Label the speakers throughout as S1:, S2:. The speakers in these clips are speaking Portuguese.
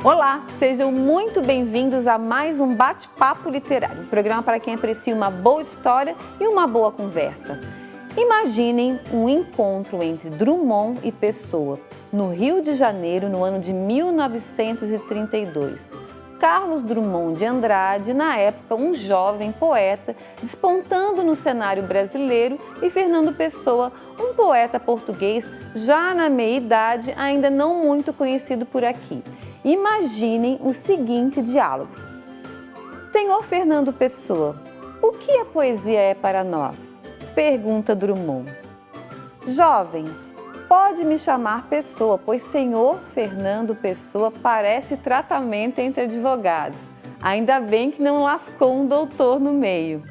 S1: Olá, sejam muito bem-vindos a mais um Bate-Papo Literário, um programa para quem aprecia uma boa história e uma boa conversa. Imaginem um encontro entre Drummond e Pessoa, no Rio de Janeiro, no ano de 1932. Carlos Drummond de Andrade, na época um jovem poeta, despontando no cenário brasileiro, e Fernando Pessoa, um poeta português já na meia-idade, ainda não muito conhecido por aqui. Imaginem o seguinte diálogo. Senhor Fernando Pessoa, o que a poesia é para nós? Pergunta Drummond. Jovem, pode me chamar Pessoa, pois senhor Fernando Pessoa parece tratamento entre advogados. Ainda bem que não lascou um doutor no meio.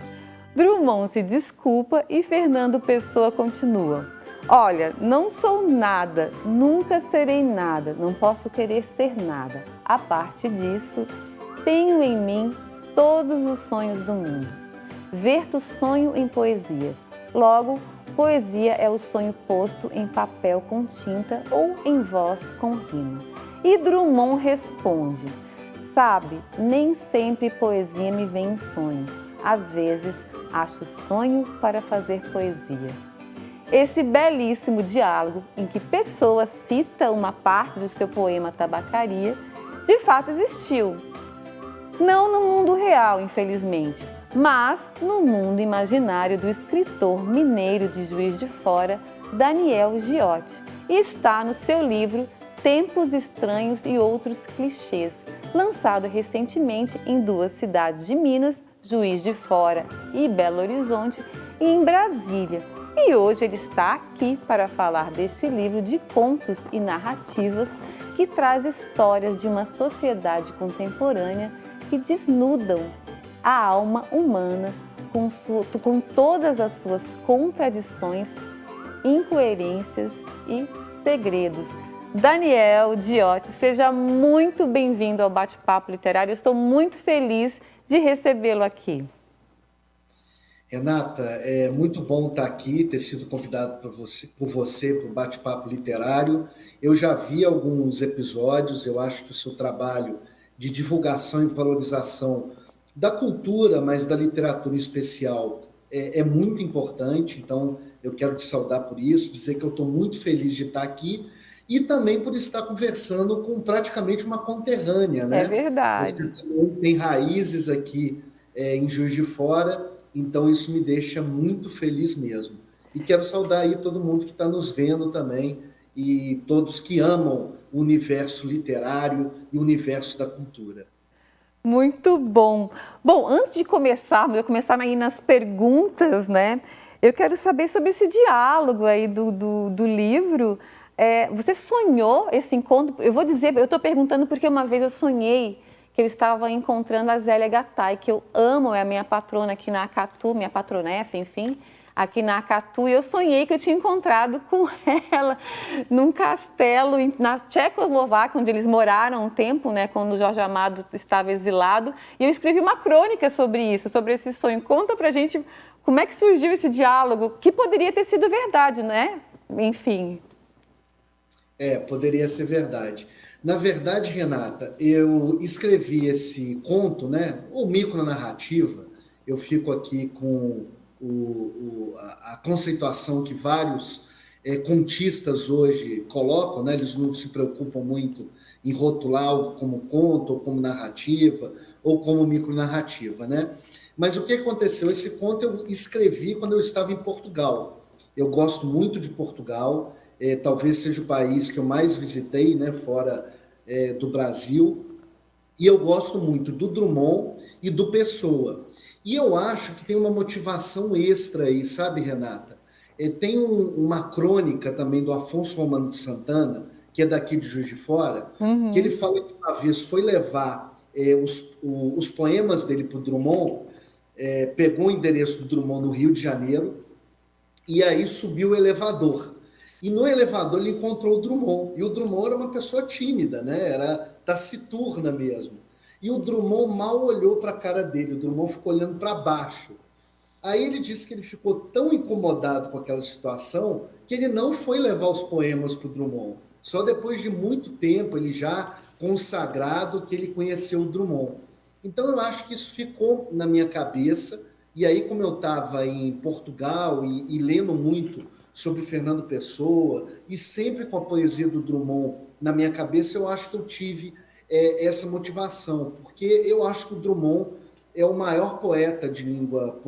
S1: Drummond se desculpa e Fernando Pessoa continua. Olha, não sou nada, nunca serei nada, não posso querer ser nada. A parte disso, tenho em mim todos os sonhos do mundo. Verto sonho em poesia. Logo, poesia é o sonho posto em papel com tinta ou em voz com rima. E Drummond responde, sabe, nem sempre poesia me vem em sonho. Às vezes, acho sonho para fazer poesia. Esse belíssimo diálogo, em que Pessoa cita uma parte do seu poema Tabacaria, de fato existiu. Não no mundo real, infelizmente, mas no mundo imaginário do escritor mineiro de Juiz de Fora, Daniel Giotti, e está no seu livro Tempos Estranhos e Outros Clichês, lançado recentemente em duas cidades de Minas, Juiz de Fora e Belo Horizonte, e em Brasília. E hoje ele está aqui para falar deste livro de contos e narrativas que traz histórias de uma sociedade contemporânea que desnudam a alma humana com todas as suas contradições, incoerências e segredos. Daniel Giotti, seja muito bem-vindo ao Bate-Papo Literário. Eu estou muito feliz de recebê-lo aqui.
S2: Renata, é muito bom estar aqui, ter sido convidado por você para o Bate-Papo Literário. Eu já vi alguns episódios, eu acho que o seu trabalho de divulgação e valorização da cultura, mas da literatura em especial, é muito importante. Então, eu quero te saudar por isso, dizer que eu estou muito feliz de estar aqui e também por estar conversando com praticamente uma conterrânea, né?
S1: É verdade.
S2: Você também tem raízes aqui em Juiz de Fora. Então, isso me deixa muito feliz mesmo. E quero saudar aí todo mundo que está nos vendo também e todos que amam o universo literário e o universo da cultura.
S1: Muito bom. Bom, antes de começarmos, eu começar aí nas perguntas, né? Eu quero saber sobre esse diálogo aí do livro. Você sonhou esse encontro? Eu vou dizer, eu estou perguntando porque uma vez eu sonhei que eu estava encontrando a Zélia Gattai, que eu amo, é a minha patrona aqui na Acatu, minha patronessa, enfim, aqui na Acatu, e eu sonhei que eu tinha encontrado com ela num castelo na Tchecoslováquia, onde eles moraram um tempo, né, quando o Jorge Amado estava exilado, e eu escrevi uma crônica sobre isso, sobre esse sonho. Conta pra gente como é que surgiu esse diálogo, que poderia ter sido verdade, né? Enfim.
S2: Poderia ser verdade. Na verdade, Renata, eu escrevi esse conto, né, ou micronarrativa, eu fico aqui com a conceituação que vários contistas hoje colocam, né, eles não se preocupam muito em rotular algo como conto, ou como narrativa, ou como micronarrativa, né? Mas o que aconteceu? Esse conto eu escrevi quando eu estava em Portugal. Eu gosto muito de Portugal, talvez seja o país que eu mais visitei, né, fora do Brasil, e eu gosto muito do Drummond e do Pessoa. E eu acho que tem uma motivação extra aí, sabe, Renata? Tem uma crônica também do Afonso Romano de Santana, que é daqui de Juiz de Fora, que ele fala que uma vez foi levar os poemas dele para o Drummond, pegou o endereço do Drummond no Rio de Janeiro, e aí subiu o elevador. E no elevador ele encontrou o Drummond. E o Drummond era uma pessoa tímida, né? Era taciturna mesmo. E o Drummond mal olhou para a cara dele. O Drummond ficou olhando para baixo. Aí ele disse que ele ficou tão incomodado com aquela situação que ele não foi levar os poemas para o Drummond. Só depois de muito tempo, ele já consagrado, que ele conheceu o Drummond. Então eu acho que isso ficou na minha cabeça. E aí, como eu estava em Portugal e lendo muito sobre Fernando Pessoa, e sempre com a poesia do Drummond na minha cabeça, eu acho que eu tive essa motivação, porque eu acho que o Drummond é o maior poeta de língua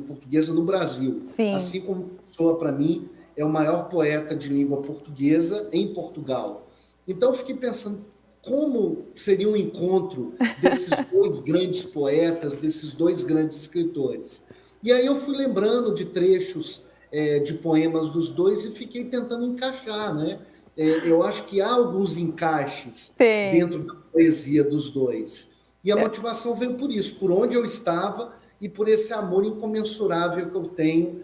S2: portuguesa no Brasil.
S1: Sim.
S2: Assim como Pessoa, para mim, é o maior poeta de língua portuguesa em Portugal. Então, eu fiquei pensando como seria um encontro desses dois grandes poetas, desses dois grandes escritores. E aí eu fui lembrando de trechos de poemas dos dois e fiquei tentando encaixar, né? Eu acho que há alguns encaixes
S1: Sim.
S2: dentro da poesia dos dois. E a motivação veio por isso, por onde eu estava e por esse amor incomensurável que eu tenho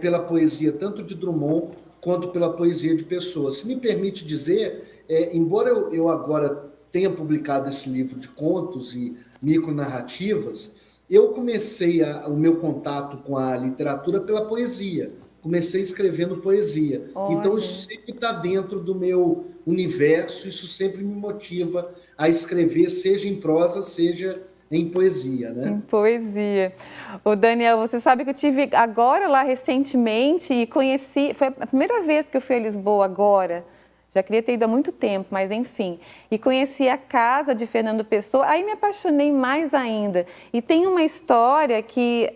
S2: pela poesia, tanto de Drummond quanto pela poesia de Pessoa. Se me permite dizer, embora eu agora tenha publicado esse livro de contos e micronarrativas, eu comecei o meu contato com a literatura pela poesia. Comecei escrevendo poesia. Então, isso
S1: Olha.
S2: sempre está dentro do meu universo, isso sempre me motiva a escrever, seja em prosa, seja em poesia,
S1: Em
S2: né?
S1: poesia. Ô Daniel, você sabe que eu tive agora lá recentemente e conheci, foi a primeira vez que eu fui a Lisboa agora, já queria ter ido há muito tempo, mas enfim, e conheci a casa de Fernando Pessoa, aí me apaixonei mais ainda. E tem uma história que,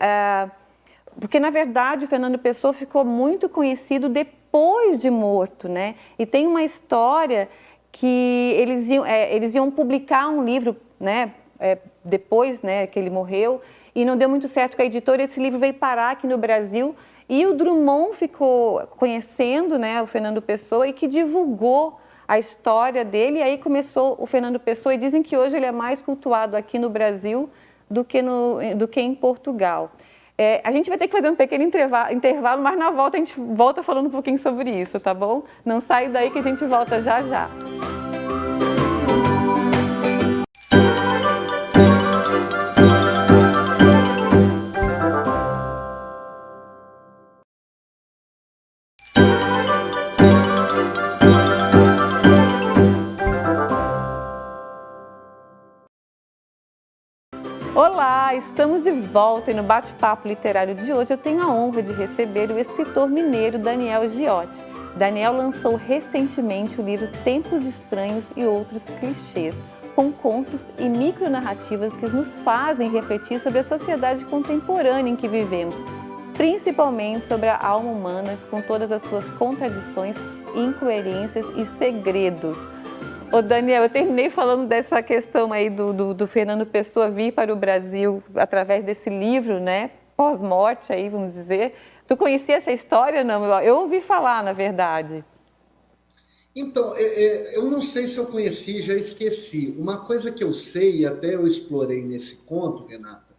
S1: porque na verdade o Fernando Pessoa ficou muito conhecido depois de morto, né? E tem uma história que eles iam publicar um livro, né? Depois, né, que ele morreu, e não deu muito certo com a editora, esse livro veio parar aqui no Brasil, e o Drummond ficou conhecendo, né, o Fernando Pessoa, e que divulgou a história dele, e aí começou o Fernando Pessoa, e dizem que hoje ele é mais cultuado aqui no Brasil do que em Portugal. A gente vai ter que fazer um pequeno intervalo, mas na volta a gente volta falando um pouquinho sobre isso, tá bom? Não sai daí que a gente volta já já. Olá, estamos de volta e no bate-papo literário de hoje eu tenho a honra de receber o escritor mineiro Daniel Giotti. Daniel lançou recentemente o livro Tempos Estranhos e Outros Clichês, com contos e micronarrativas que nos fazem refletir sobre a sociedade contemporânea em que vivemos, principalmente sobre a alma humana com todas as suas contradições, incoerências e segredos. Ô Daniel, eu terminei falando dessa questão aí do Fernando Pessoa vir para o Brasil através desse livro, né? Pós-morte aí, vamos dizer. Tu conhecia essa história, não? Eu ouvi falar, na verdade.
S2: Então, eu não sei se eu conheci, já esqueci. Uma coisa que eu sei, e até eu explorei nesse conto, Renata,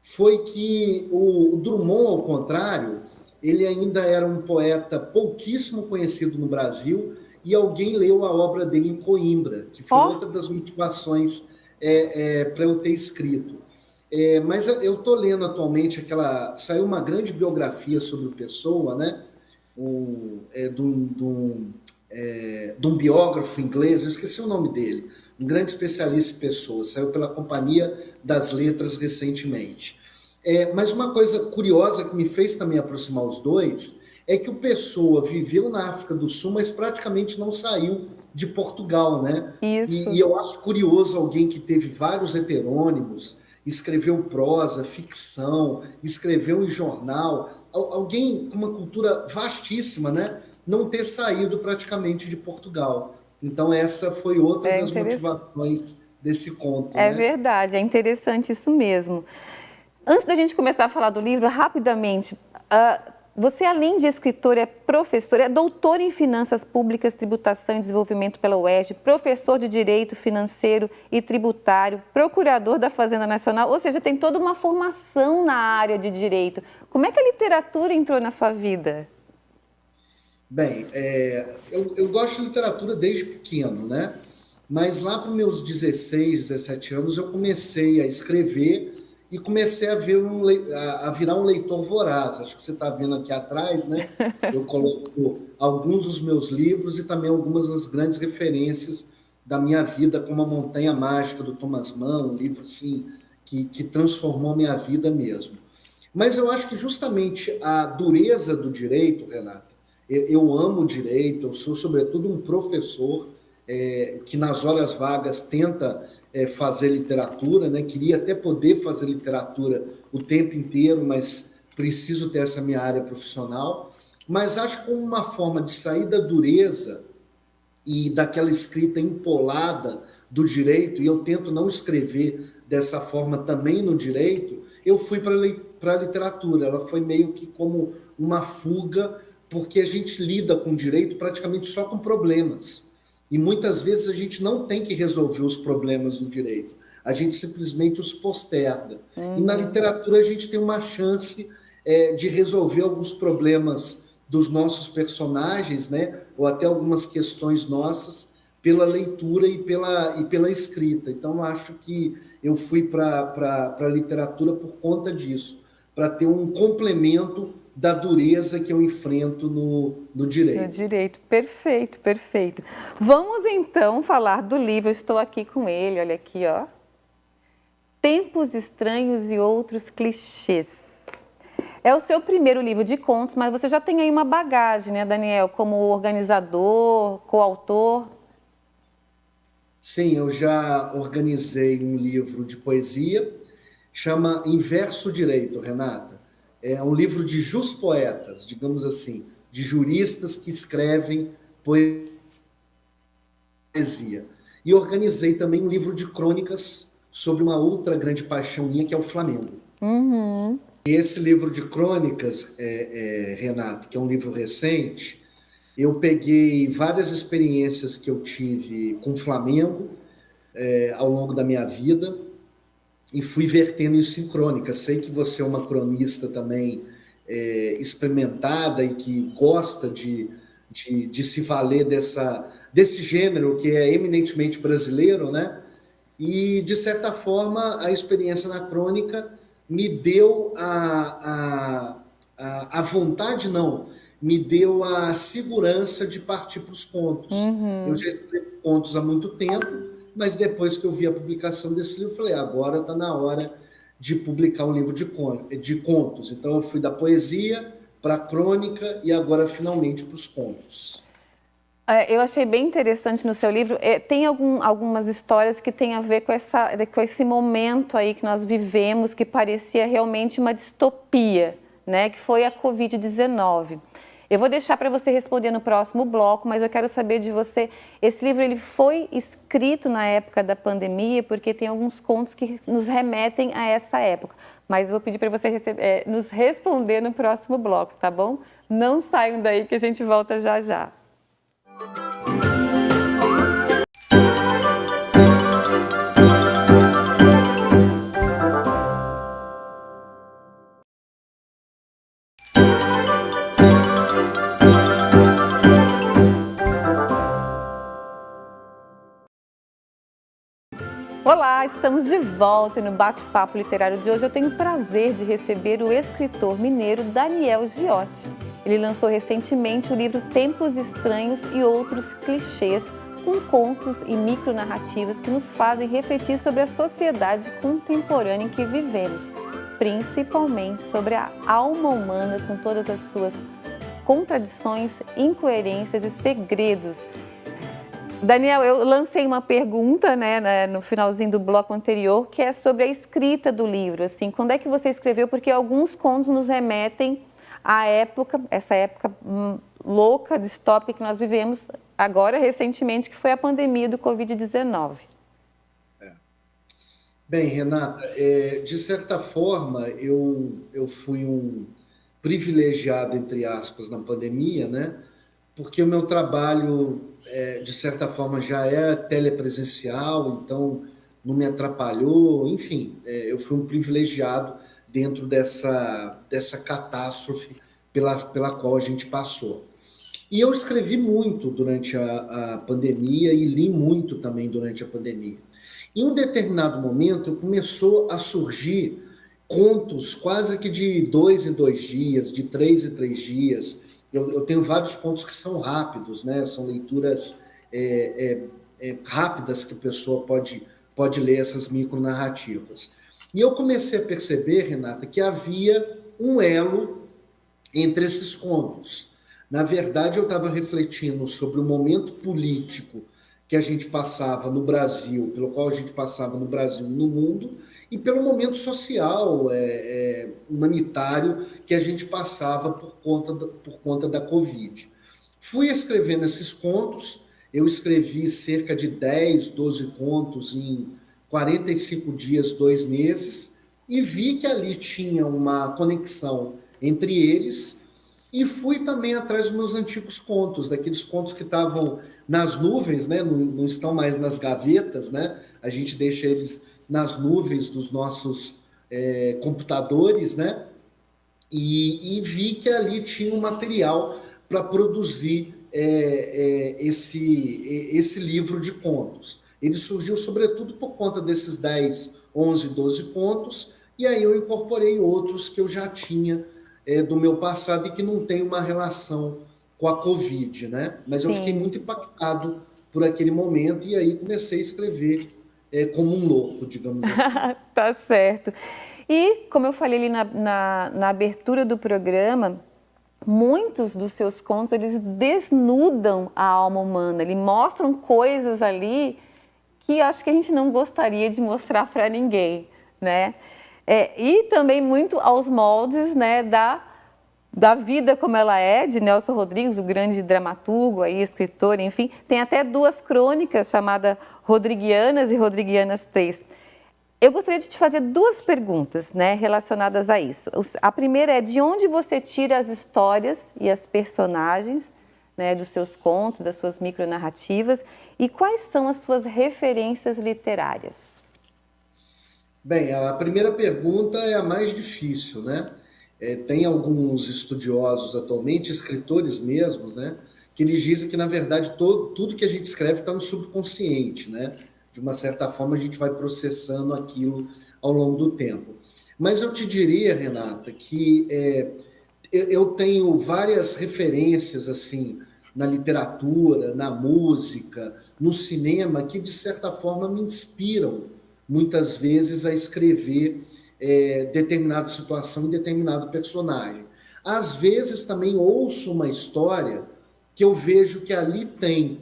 S2: foi que o Drummond, ao contrário, ele ainda era um poeta pouquíssimo conhecido no Brasil e alguém leu a obra dele em Coimbra, que foi
S1: Ó,
S2: outra das motivações para eu ter escrito. Mas eu estou lendo atualmente saiu uma grande biografia sobre o Pessoa, né? De um biógrafo inglês, eu esqueci o nome dele, um grande especialista em pessoas, saiu pela Companhia das Letras recentemente. Mas uma coisa curiosa que me fez também aproximar os dois é que o Pessoa viveu na África do Sul, mas praticamente não saiu de Portugal, né? E
S1: isso.
S2: eu acho curioso alguém que teve vários heterônimos, escreveu prosa, ficção, escreveu em jornal, alguém com uma cultura vastíssima, né? Não ter saído praticamente de Portugal. Então, essa foi outra
S1: É
S2: das
S1: interessante.
S2: motivações desse conto,
S1: É
S2: né?
S1: verdade, é interessante isso mesmo. Antes da gente começar a falar do livro, rapidamente, você, além de escritor, é professor, é doutor em Finanças Públicas, Tributação e Desenvolvimento pela UERJ, professor de Direito Financeiro e Tributário, procurador da Fazenda Nacional, ou seja, tem toda uma formação na área de direito. Como é que a literatura entrou na sua vida?
S2: Bem, eu gosto de literatura desde pequeno, né? Mas lá para os meus 16, 17 anos eu comecei a escrever e comecei a virar um leitor voraz. Acho que você está vendo aqui atrás, né? Eu coloco alguns dos meus livros e também algumas das grandes referências da minha vida, como A Montanha Mágica, do Thomas Mann, um livro assim, que transformou minha vida mesmo. Mas eu acho que justamente a dureza do direito, Renata, eu amo direito, eu sou sobretudo um professor que nas horas vagas tenta fazer literatura, né? Queria até poder fazer literatura o tempo inteiro, mas preciso ter essa minha área profissional. Mas acho que como uma forma de sair da dureza e daquela escrita empolada do direito, e eu tento não escrever dessa forma também no direito, eu fui para a literatura. Ela foi meio que como uma fuga, porque a gente lida com direito praticamente só com problemas. E muitas vezes a gente não tem que resolver os problemas do direito, a gente simplesmente os posterga. E na literatura a gente tem uma chance de resolver alguns problemas dos nossos personagens, né? Ou até algumas questões nossas, pela leitura e pela escrita. Então, acho que eu fui para a literatura por conta disso, para ter um complemento da dureza que eu enfrento no direito.
S1: No direito, perfeito, perfeito. Vamos então falar do livro, eu estou aqui com ele, olha aqui, ó. Tempos Estranhos e Outros Clichês. É o seu primeiro livro de contos, mas você já tem aí uma bagagem, né, Daniel, como organizador, coautor?
S2: Sim, eu já organizei um livro de poesia, chama Inverso Direito, Renata. É um livro de juspoetas, digamos assim, de juristas que escrevem poesia. E organizei também um livro de crônicas sobre uma outra grande paixão minha, que é o Flamengo.
S1: Uhum.
S2: E esse livro de crônicas, Renato, que é um livro recente, eu peguei várias experiências que eu tive com o Flamengo ao longo da minha vida e fui vertendo isso em crônicas. Sei que você é uma cronista também experimentada e que gosta de se valer desse gênero que é eminentemente brasileiro, né? E, de certa forma, a experiência na crônica me deu a vontade, não, me deu a segurança de partir para os contos. Eu já escrevo contos há muito tempo, mas depois que eu vi a publicação desse livro, eu falei, agora está na hora de publicar um livro de contos. Então, eu fui da poesia para a crônica e agora, finalmente, para os contos.
S1: Eu achei bem interessante no seu livro, tem algumas histórias que têm a ver com esse momento aí que nós vivemos, que parecia realmente uma distopia, né? Que foi a Covid-19. Eu vou deixar para você responder no próximo bloco, mas eu quero saber de você, esse livro ele foi escrito na época da pandemia, porque tem alguns contos que nos remetem a essa época, mas eu vou pedir para você nos responder no próximo bloco, tá bom? Não saiam daí que a gente volta já já. Olá, estamos de volta e no bate-papo literário de hoje eu tenho o prazer de receber o escritor mineiro Daniel Giotti. Ele lançou recentemente o livro Tempos Estranhos e Outros Clichês, com contos e micronarrativas que nos fazem refletir sobre a sociedade contemporânea em que vivemos, principalmente sobre a alma humana com todas as suas contradições, incoerências e segredos. Daniel, eu lancei uma pergunta, né, no finalzinho do bloco anterior, que é sobre a escrita do livro. Assim, quando é que você escreveu? Porque alguns contos nos remetem à época, essa época louca, distópica que nós vivemos agora, recentemente, que foi a pandemia do Covid-19.
S2: Bem, Renata, de certa forma, eu fui um privilegiado, entre aspas, na pandemia, né? Porque o meu trabalho, de certa forma, já é telepresencial, então não me atrapalhou, enfim, eu fui um privilegiado dentro dessa catástrofe pela qual a gente passou. E eu escrevi muito durante a pandemia e li muito também durante a pandemia. Em um determinado momento, começou a surgir contos quase que de 2 em 2 dias, de 3 em 3 dias. Eu tenho vários contos que são rápidos, né? São leituras rápidas que a pessoa pode ler essas micronarrativas. E eu comecei a perceber, Renata, que havia um elo entre esses contos. Na verdade, eu estava refletindo sobre o momento político que a gente passava no Brasil, pelo qual a gente passava no Brasil e no mundo, e pelo momento social, humanitário que a gente passava por conta da Covid. Fui escrevendo esses contos, eu escrevi cerca de 10, 12 contos em 45 dias, 2 meses, e vi que ali tinha uma conexão entre eles, e fui também atrás dos meus antigos contos, daqueles contos que estavam nas nuvens, né? Não estão mais nas gavetas, né? A gente deixa eles nas nuvens dos nossos computadores, né? E vi que ali tinha um material para produzir esse livro de contos. Ele surgiu sobretudo por conta desses 10, 11, 12 contos, e aí eu incorporei outros que eu já tinha do meu passado e que não tem uma relação com a Covid, né? Mas eu fiquei
S1: Sim.
S2: muito impactado por aquele momento e aí comecei a escrever como um louco, digamos assim.
S1: Tá certo. E, como eu falei ali na abertura do programa, muitos dos seus contos, eles desnudam a alma humana, eles mostram coisas ali que acho que a gente não gostaria de mostrar para ninguém, né? E também muito aos moldes, né, da vida como ela é, de Nelson Rodrigues, o grande dramaturgo, aí, escritor, enfim. Tem até 2 crônicas chamadas Rodriguianas e Rodriguianas 3. Eu gostaria de te fazer 2 perguntas, né, relacionadas a isso. A primeira é: de onde você tira as histórias e as personagens, né, dos seus contos, das suas micronarrativas, e quais são as suas referências literárias?
S2: Bem, a primeira pergunta é a mais difícil, né? Tem alguns estudiosos atualmente, escritores mesmos, né? Que eles dizem que, na verdade, tudo que a gente escreve está no subconsciente, né? De uma certa forma, a gente vai processando aquilo ao longo do tempo. Mas eu te diria, Renata, que eu tenho várias referências, assim, na literatura, na música, no cinema, que, de certa forma, me inspiram muitas vezes a escrever determinada situação e determinado personagem. Às vezes também ouço uma história que eu vejo que ali tem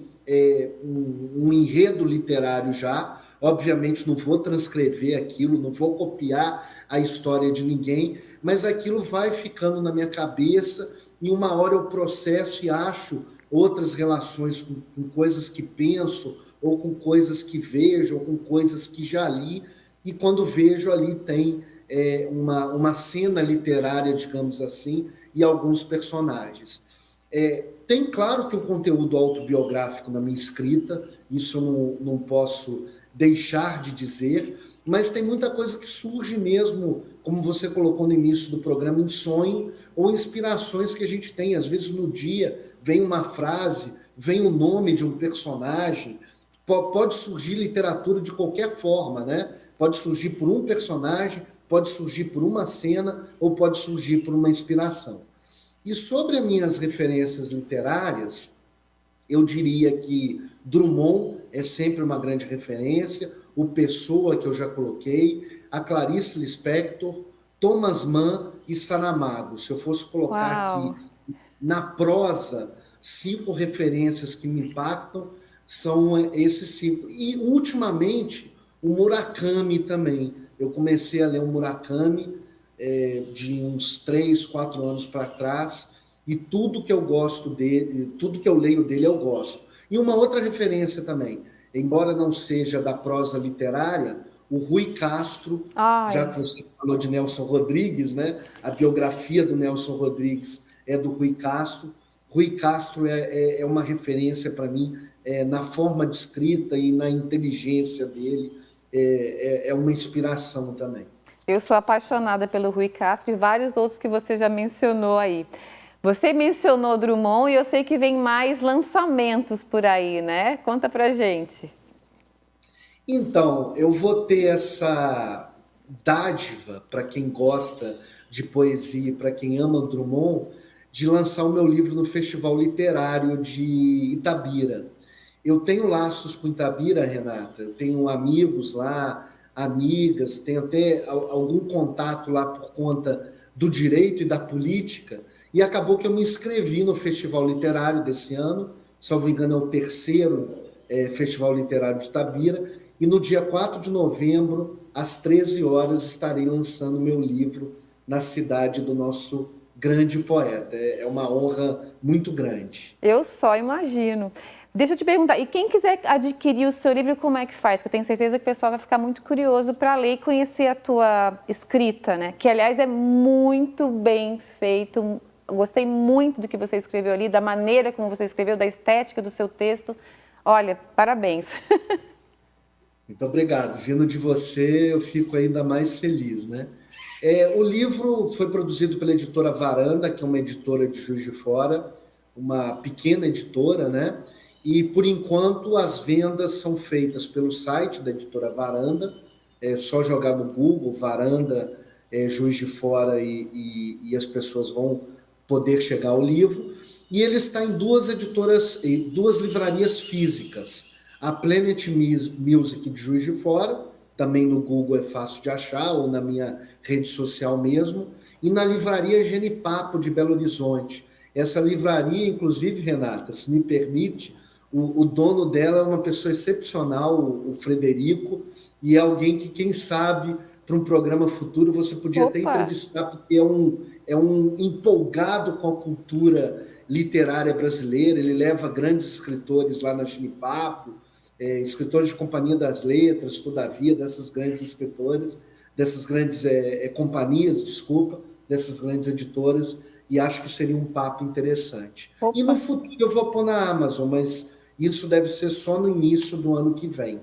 S2: um enredo literário já, obviamente não vou transcrever aquilo, não vou copiar a história de ninguém, mas aquilo vai ficando na minha cabeça e uma hora eu processo e acho outras relações com coisas que penso, ou com coisas que vejo, ou com coisas que já li, e quando vejo ali tem uma cena literária, digamos assim, e alguns personagens. Tem, claro, que um conteúdo autobiográfico na minha escrita, isso eu não posso deixar de dizer, mas tem muita coisa que surge mesmo, como você colocou no início do programa, em sonho ou inspirações que a gente tem. Às vezes no dia vem uma frase, vem o nome de um personagem, pode surgir literatura de qualquer forma, né? Pode surgir por um personagem, pode surgir por uma cena ou pode surgir por uma inspiração. E sobre as minhas referências literárias, eu diria que Drummond é sempre uma grande referência, o Pessoa, que eu já coloquei, a Clarice Lispector, Thomas Mann e Saramago. Se eu fosse colocar aqui
S1: Uau!
S2: na prosa 5 referências que me impactam, são esses 5. E, ultimamente, o Murakami também. Eu comecei a ler o Murakami de uns 3, 4 anos para trás, e tudo que eu gosto dele, tudo que eu leio dele, eu gosto. E uma outra referência também, embora não seja da prosa literária, o Rui Castro, já
S1: Ai,
S2: que você falou de Nelson Rodrigues, né? A biografia do Nelson Rodrigues é do Rui Castro. Rui Castro é uma referência para mim na forma de escrita e na inteligência dele, é uma inspiração também.
S1: eu sou apaixonada pelo Rui Castro e vários outros que você já mencionou aí. Você mencionou Drummond e eu sei que vem mais lançamentos por aí, né? Conta pra gente.
S2: Então, eu vou ter dádiva para quem gosta de poesia, para quem ama Drummond, de lançar o meu livro no Festival Literário de Itabira. Eu tenho laços com Itabira, Renata, eu tenho amigos lá, amigas, tenho até algum contato lá por conta do direito e da política, e acabou que eu me inscrevi no Festival Literário desse ano, salvo engano é o terceiro Festival Literário de Itabira, e no dia 4 de novembro, às 13 horas, estarei lançando meu livro na cidade do nosso grande poeta. É uma honra muito grande.
S1: Eu só imagino. Deixa eu te perguntar, e quem quiser adquirir o seu livro, como é que faz? Porque eu tenho certeza que o pessoal vai ficar muito curioso para ler e conhecer a tua escrita, né? Que, aliás, é muito bem feito. Eu gostei muito do que você escreveu ali, da maneira como você escreveu, da estética do seu texto. Olha, parabéns.
S2: Muito obrigado. Vindo de você, eu fico ainda mais feliz, né? O livro foi produzido pela editora Varanda, que é uma editora de Juiz de Fora, uma pequena editora, né? E, por enquanto, as vendas são feitas pelo site da editora Varanda. É só jogar no Google, Varanda, Juiz de Fora, e as pessoas vão poder chegar ao livro. E ele está em duas editoras, em duas livrarias físicas. A Planet Music de Juiz de Fora, também no Google é fácil de achar, ou na minha rede social mesmo, e na livraria Genipapo de Belo Horizonte. Essa livraria, inclusive, Renata, se me permite, o dono dela é uma pessoa excepcional, o Frederico, e é alguém que, quem sabe, para um programa futuro, você podia até entrevistar, porque é um empolgado com a cultura literária brasileira. Ele leva grandes escritores lá na Genipapo, escritores de Companhia das Letras, Todavia, dessas grandes escritoras, dessas grandes companhias, desculpa, dessas grandes editoras, e acho que seria um papo interessante.
S1: Opa.
S2: E no futuro eu vou pôr na Amazon, mas isso deve ser só no início do ano que vem.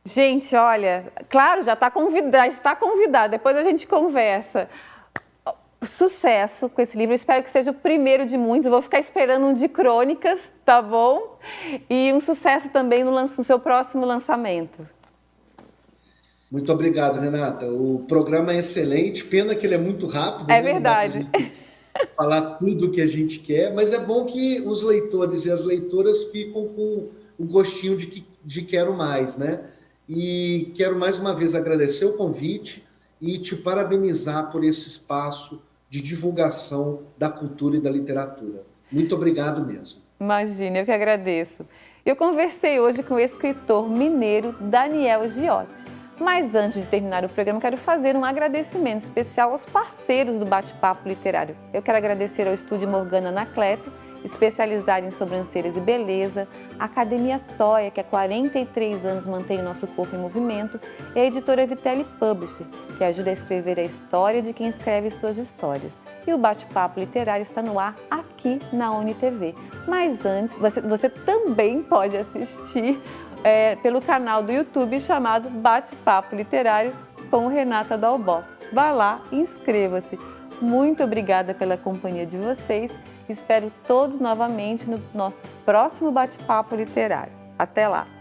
S1: Gente, olha, claro, já está convidado, depois a gente conversa. Sucesso com esse livro, espero que seja o primeiro de muitos. Eu vou ficar esperando um de crônicas, tá bom? E um sucesso também no seu próximo lançamento.
S2: Muito obrigado, Renata. O programa é excelente, pena que ele é muito rápido,
S1: É
S2: né?
S1: verdade.
S2: Não dá pra gente falar tudo o que a gente quer, mas é bom que os leitores e as leitoras ficam com o gostinho de quero mais, né? E quero mais uma vez agradecer o convite e te parabenizar por esse espaço de divulgação da cultura e da literatura. Muito obrigado mesmo.
S1: Imagina, eu que agradeço. Eu conversei hoje com o escritor mineiro Daniel Giotti. Mas antes de terminar o programa, quero fazer um agradecimento especial aos parceiros do Bate-Papo Literário. Eu quero agradecer ao Estúdio Morgana Anacleto, especializado em sobrancelhas e beleza, a Academia Toia, que há 43 anos mantém o nosso corpo em movimento, e a editora Vitelli Publisher, que ajuda a escrever a história de quem escreve suas histórias. E o Bate-Papo Literário está no ar aqui na UniTV. Mas antes, você também pode assistir pelo canal do YouTube chamado Bate-Papo Literário com Renata Dalbó. Vá lá e inscreva-se. Muito obrigada pela companhia de vocês. Espero todos novamente no nosso próximo Bate-Papo Literário. Até lá!